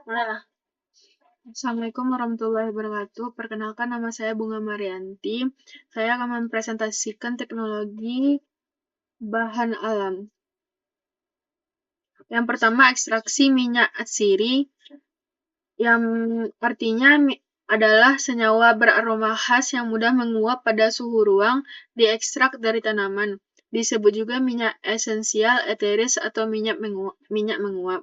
Nah, Assalamualaikum warahmatullahi wabarakatuh. Perkenalkan, nama saya Bunga Marianti. Saya akan mempresentasikan teknologi bahan alam. Yang pertama, ekstraksi minyak atsiri, yang artinya adalah senyawa beraroma khas yang mudah menguap pada suhu ruang, diekstrak dari tanaman. Disebut juga minyak esensial, eteris, atau minyak menguap.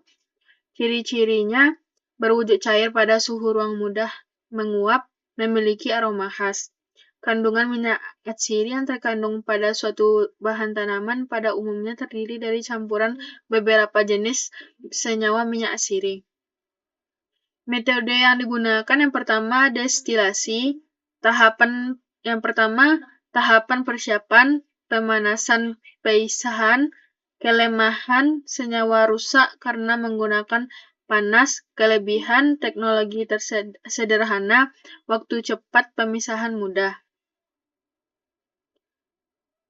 Ciri-cirinya berwujud cair pada suhu ruang, mudah menguap, memiliki aroma khas. Kandungan minyak atsiri yang terkandung pada suatu bahan tanaman pada umumnya terdiri dari campuran beberapa jenis senyawa minyak atsiri. Metode yang digunakan yang pertama destilasi. Tahapan persiapan, pemanasan pemisahan, kelemahan senyawa rusak karena menggunakan panas, kelebihan teknologi sederhana, waktu cepat, pemisahan mudah.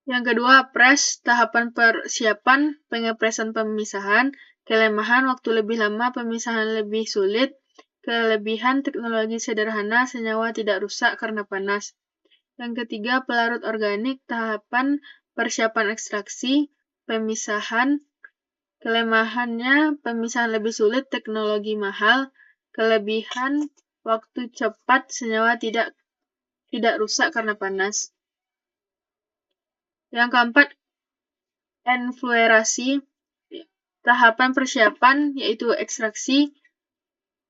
Yang kedua, press, tahapan persiapan, pengepresan pemisahan, kelemahan, waktu lebih lama, pemisahan lebih sulit, kelebihan teknologi sederhana, senyawa tidak rusak karena panas. Yang ketiga, pelarut organik, tahapan persiapan ekstraksi, pemisahan, kelemahannya, pemisahan lebih sulit, teknologi mahal, kelebihan, waktu cepat, senyawa tidak rusak karena panas. Yang keempat, enfluerasi, tahapan persiapan yaitu ekstraksi,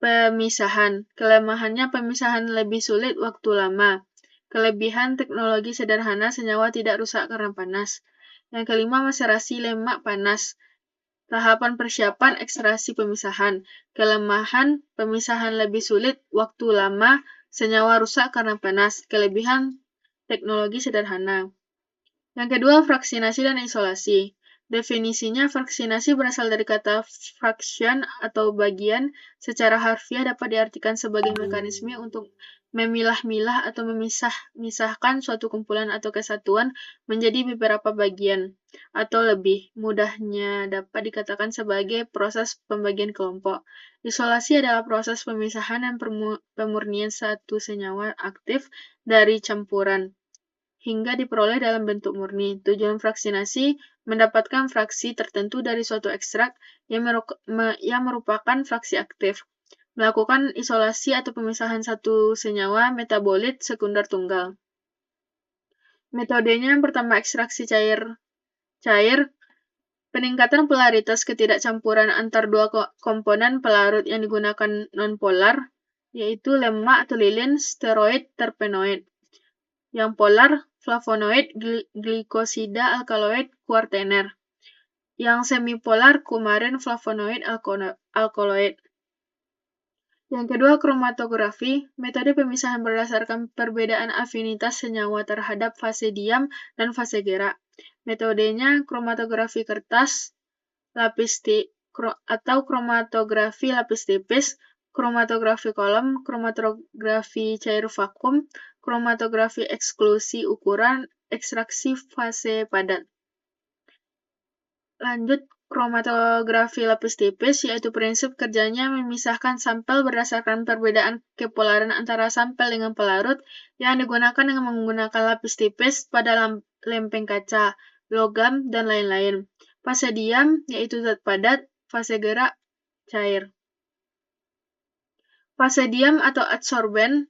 pemisahan. Kelemahannya, pemisahan lebih sulit, waktu lama. Kelebihan teknologi sederhana, senyawa tidak rusak karena panas. Yang kelima, maserasi lemak panas. Tahapan persiapan ekstraksi pemisahan. Kelemahan, pemisahan lebih sulit, waktu lama, senyawa rusak karena panas. Kelebihan teknologi sederhana. Yang kedua, fraksinasi dan isolasi. Definisinya, fraksinasi berasal dari kata fraction atau bagian. Secara harfiah dapat diartikan sebagai mekanisme untuk memilah-milah atau memisahkan suatu kumpulan atau kesatuan menjadi beberapa bagian atau lebih. Mudahnya dapat dikatakan sebagai proses pembagian kelompok. Isolasi adalah proses pemisahan dan pemurnian satu senyawa aktif dari campuran hingga diperoleh dalam bentuk murni. Tujuan fraksinasi mendapatkan fraksi tertentu dari suatu ekstrak yang merupakan fraksi aktif. Melakukan isolasi atau pemisahan satu senyawa metabolit sekunder tunggal. Metodenya yang pertama, ekstraksi cair. Peningkatan polaritas ketidakcampuran antar dua komponen pelarut yang digunakan nonpolar, yaitu lemak atau lilin, steroid, terpenoid. Yang polar, flavonoid, glikosida, alkaloid, kuartener. Yang semipolar, kumarin, flavonoid, alkaloid. Yang kedua, kromatografi. Metode pemisahan berdasarkan perbedaan afinitas senyawa terhadap fase diam dan fase gerak. Metodenya kromatografi kertas, atau kromatografi lapis tipis, kromatografi kolom, kromatografi cair vakum, kromatografi eksklusi ukuran, ekstraksi fase padat. Lanjut, kromatografi lapis tipis, yaitu prinsip kerjanya memisahkan sampel berdasarkan perbedaan kepolaran antara sampel dengan pelarut yang digunakan dengan menggunakan lapis tipis pada lempeng kaca, logam, dan lain-lain. Fase diam, yaitu zat padat, fase gerak, cair. Fase diam atau adsorben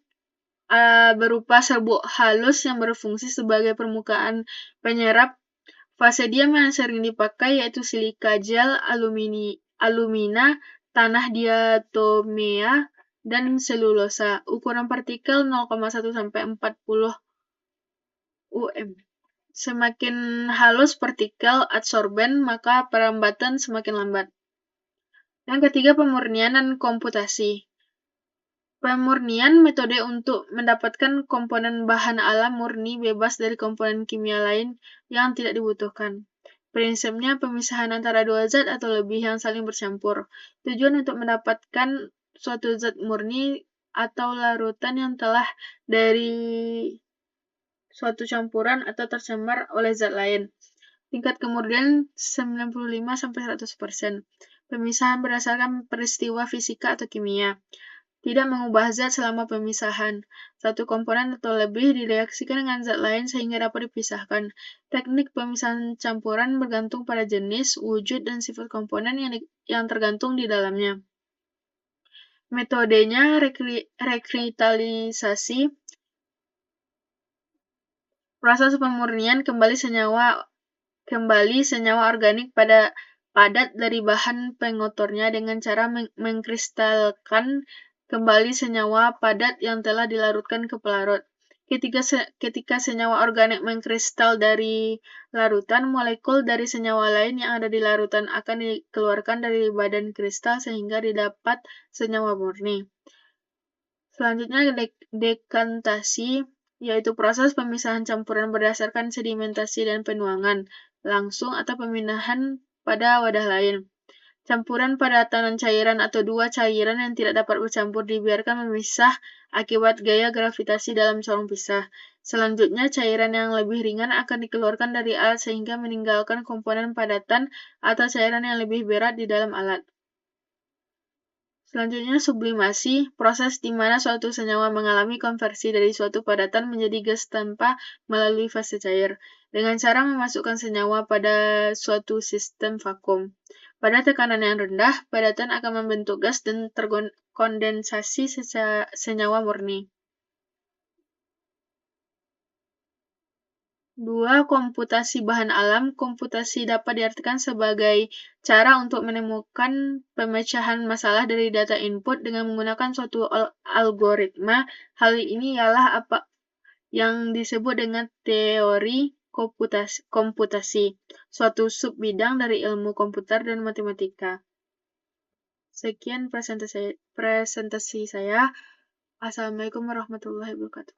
berupa serbuk halus yang berfungsi sebagai permukaan penyerap. Fase diam yang sering dipakai yaitu silika gel, alumina, tanah diatomea, dan selulosa. Ukuran partikel 0,1 sampai 40 UM. Semakin halus partikel adsorben, maka perambatan semakin lambat. Yang ketiga, pemurnian dan komputasi. Pemurnian metode untuk mendapatkan komponen bahan alam murni bebas dari komponen kimia lain yang tidak dibutuhkan. Prinsipnya pemisahan antara dua zat atau lebih yang saling bercampur. Tujuan untuk mendapatkan suatu zat murni atau larutan yang telah dari suatu campuran atau tercemar oleh zat lain. Tingkat kemurnian 95-100%. Pemisahan berdasarkan peristiwa fisika atau kimia. Tidak mengubah zat selama pemisahan. Satu komponen atau lebih direaksikan dengan zat lain sehingga dapat dipisahkan. Teknik pemisahan campuran bergantung pada jenis, wujud, dan sifat komponen yang tergantung di dalamnya. Metodenya rekristalisasi, proses pemurnian kembali senyawa organik padat dari bahan pengotornya dengan cara mengkristalkan kembali senyawa padat yang telah dilarutkan ke pelarut. Ketika senyawa organik mengkristal dari larutan, molekul dari senyawa lain yang ada di larutan akan dikeluarkan dari badan kristal sehingga didapat senyawa murni. Selanjutnya dekantasi, yaitu proses pemisahan campuran berdasarkan sedimentasi dan penuangan langsung atau pemindahan pada wadah lain. Campuran padatan dan cairan atau dua cairan yang tidak dapat bercampur dibiarkan memisah akibat gaya gravitasi dalam corong pisah. Selanjutnya, cairan yang lebih ringan akan dikeluarkan dari alat sehingga meninggalkan komponen padatan atau cairan yang lebih berat di dalam alat. Selanjutnya, sublimasi, proses di mana suatu senyawa mengalami konversi dari suatu padatan menjadi gas tanpa melalui fase cair, dengan cara memasukkan senyawa pada suatu sistem vakum. Pada tekanan yang rendah, padatan akan membentuk gas dan terkondensasi senyawa murni. 2. Komputasi bahan alam. Komputasi dapat diartikan sebagai cara untuk menemukan pemecahan masalah dari data input dengan menggunakan suatu algoritma. Hal ini ialah apa yang disebut dengan teori komputasi, suatu subbidang dari ilmu komputer dan matematika. Sekian presentasi saya. Assalamualaikum warahmatullahi wabarakatuh.